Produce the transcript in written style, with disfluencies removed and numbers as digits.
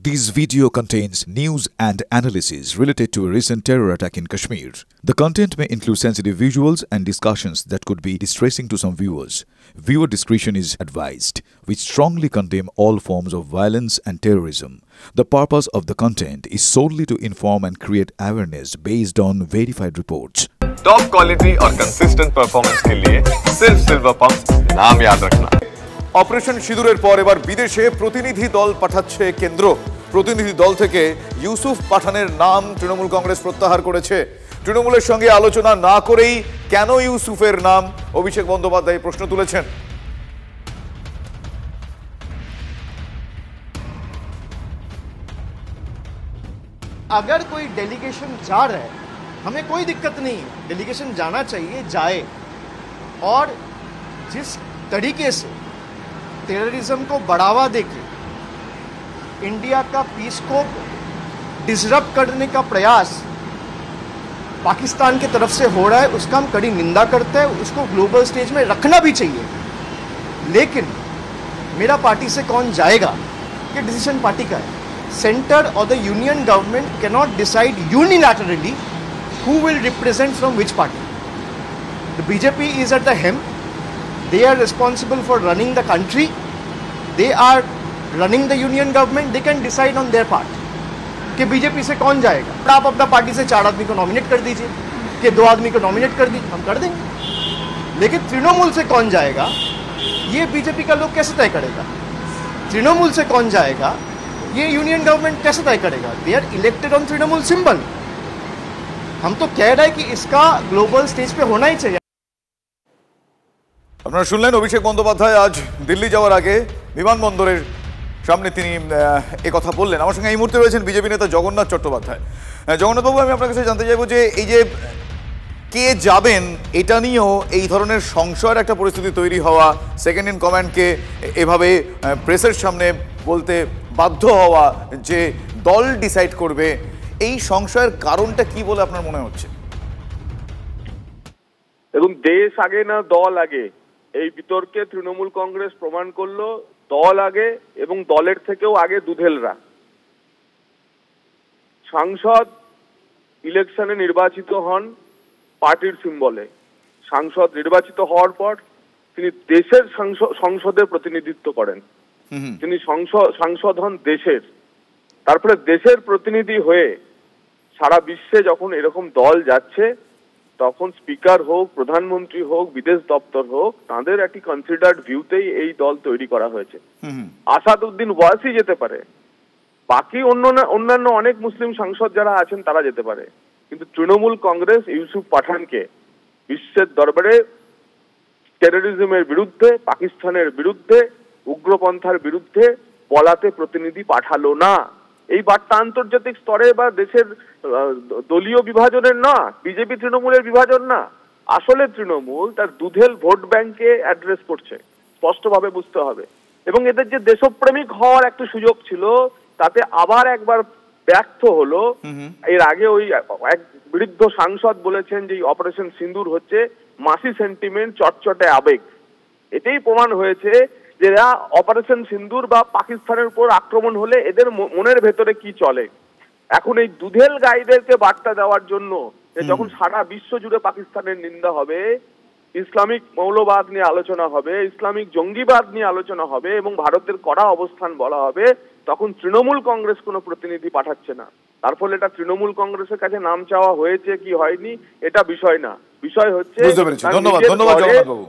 This video contains news and analysis related to a recent terror attack in Kashmir. The content may include sensitive visuals and discussions that could be distressing to some viewers. Viewer discretion is advised. We strongly condemn all forms of violence and terrorism. The purpose of the content is solely to inform and create awareness based on verified reports. Top quality और consistent performance के लिए सिर्फ silver pump नाम याद रखना। Operation সিঁদুরের পর এবার বিদেশে প্রতিনিধি দল পাঠাচ্ছে কেন্দ্র। প্রতিনিধি দল থেকে ইউসুফ পাঠানের নাম তৃণমূল কংগ্রেস প্রত্যাহার করেছে। তৃণমূলের সঙ্গে আলোচনা না করেই কেন ইউসুফের নাম অভিষেক বন্দ্যোপাধ্যায় প্রশ্ন তুলেছেন। अगर कोई डेलीगेशन जा रहा है हमें कोई दिक्कत नहीं, डेलीगेशन जाना चाहिए, जाए। और जिस तरीके से टेररिज्म को बढ़ावा देके इंडिया का पीस को डिसरप्ट करने का प्रयास पाकिस्तान की तरफ से हो रहा है, उसका हम कड़ी निंदा करते हैं। उसको ग्लोबल स्टेज में रखना भी चाहिए, लेकिन मेरा पार्टी से कौन जाएगा ये डिसीजन पार्टी का है। Center or the union government cannot decide unilaterally who will represent from which party. The BJP is at the helm. They are responsible for running the country. They are running the union government. They can decide on their part कि BJP से कौन जाएगा। आप अपना party से 4 आदमी को nominate कर दीजिए कि 2 आदमी को नॉमिनेट कर दीजिए, हम कर देंगे। लेकिन तृणमूल से कौन जाएगा ये बीजेपी का लोग कैसे तय करेगा। तृणमूल से कौन जाएगा ये यूनियन गवर्नमेंट कैसे तय करेगा। They are elected on Trinamool symbol. हम तो कह रहे हैं कि इसका ग्लोबल स्टेज पे होना ही चाहिए। আপনারা শুনলেন অভিষেক বন্দ্যোপাধ্যায় আজ দিল্লি যাওয়ার আগে বিমানবন্দরের সামনে তিনি কথা বললেন। আমার সঙ্গে এই মুহূর্তে রয়েছেন বিজেপি নেতা জগন্নাথ চট্টোপাধ্যায়। জগন্নাথবাবু, আমি আপনার কাছে জানতে চাইবো যে এই যে কে যাবেন এটা নিয়েও এই ধরনের সংশয়ের একটা পরিস্থিতি তৈরি হওয়া, সেকেন্ড ইন কমান্ডকে এভাবে প্রেসের সামনে বলতে বাধ্য হওয়া যে দল ডিসাইড করবে, এই সংশয়ের কারণটা কি বলে আপনার মনে হচ্ছে? দেখুন, দেশ আগে না দল আগে, এই বিতর্কে তৃণমূল কংগ্রেস প্রমাণ করলো দল আগে এবং দলের থেকেও আগে দুধেলরা। সাংসদ ইলেকশনে নির্বাচিত হন পার্টির সিম্বলে। সাংসদ নির্বাচিত হওয়ার পর তিনি দেশের সংসদের প্রতিনিধিত্ব করেন। তিনি সাংসদ হন দেশের। তারপরে দেশের প্রতিনিধি হয়ে সারা বিশ্বে যখন এরকম দল যাচ্ছে, তখন স্পিকার হোক, প্রধানমন্ত্রী হোক, বিদেশ দপ্তর হোক, তাদের একটি কনসিডার্ড ভিউতেই এই দল তৈরি করা হয়েছে। আসাদউদ্দিন ওয়াসি যেতে পারে, বাকি অন্যান্য অনেক মুসলিম সাংসদ যারা আছেন তারা যেতে পারে, কিন্তু তৃণমূল কংগ্রেস ইউসুফ পাঠানকে বিশ্বের দরবারে টেররিজমের বিরুদ্ধে, পাকিস্তানের বিরুদ্ধে, উগ্রপন্থার বিরুদ্ধে বলাতে প্রতিনিধি পাঠালো না। এই বার্তা আন্তর্জাতিক স্তরে বা দেশের দলীয় বিভাজনের না, বিজেপি তৃণমূলের বিভাজন না। আসলে তৃণমূল তার দুধেল ভোট ব্যাংকে অ্যাড্রেস করছে, স্পষ্টভাবে বুঝতে হবে। এবং এদের যে দেশপ্রেমিক হওয়ার একটা সুযোগ ছিল, তাতে আবার একবার ব্যর্থ হলো। এর আগে ওই এক বৃদ্ধ সাংসদ বলেছেন যে অপারেশন সিন্দুর হচ্ছে মাসি সেন্টিমেন্ট, চটচটে আবেগ। এটাই প্রমাণ হয়েছে যে অপারেশন সিন্দুর বা পাকিস্তানের উপর আক্রমণ হলে এদের মনের ভেতরে কি চলে। এখন এই দুধেল গাইদেরকে বার্তা দেওয়ার জন্য যখন সারা বিশ্ব জুড়ে পাকিস্তানের নিন্দা হবে, ইসলামিক মৌলবাদ নিয়ে আলোচনা হবে, ইসলামিক জঙ্গিবাদ নিয়ে আলোচনা হবে এবং ভারতের কড়া অবস্থান বলা হবে, তখন তৃণমূল কংগ্রেস কোনো প্রতিনিধি পাঠাচ্ছে না। তার ফলে এটা তৃণমূল কংগ্রেসের কাছে নাম চাওয়া হয়েছে কি হয়নি এটা বিষয় না, বিষয় হচ্ছে ধন্যবাদ জগন্নাথ বাবু।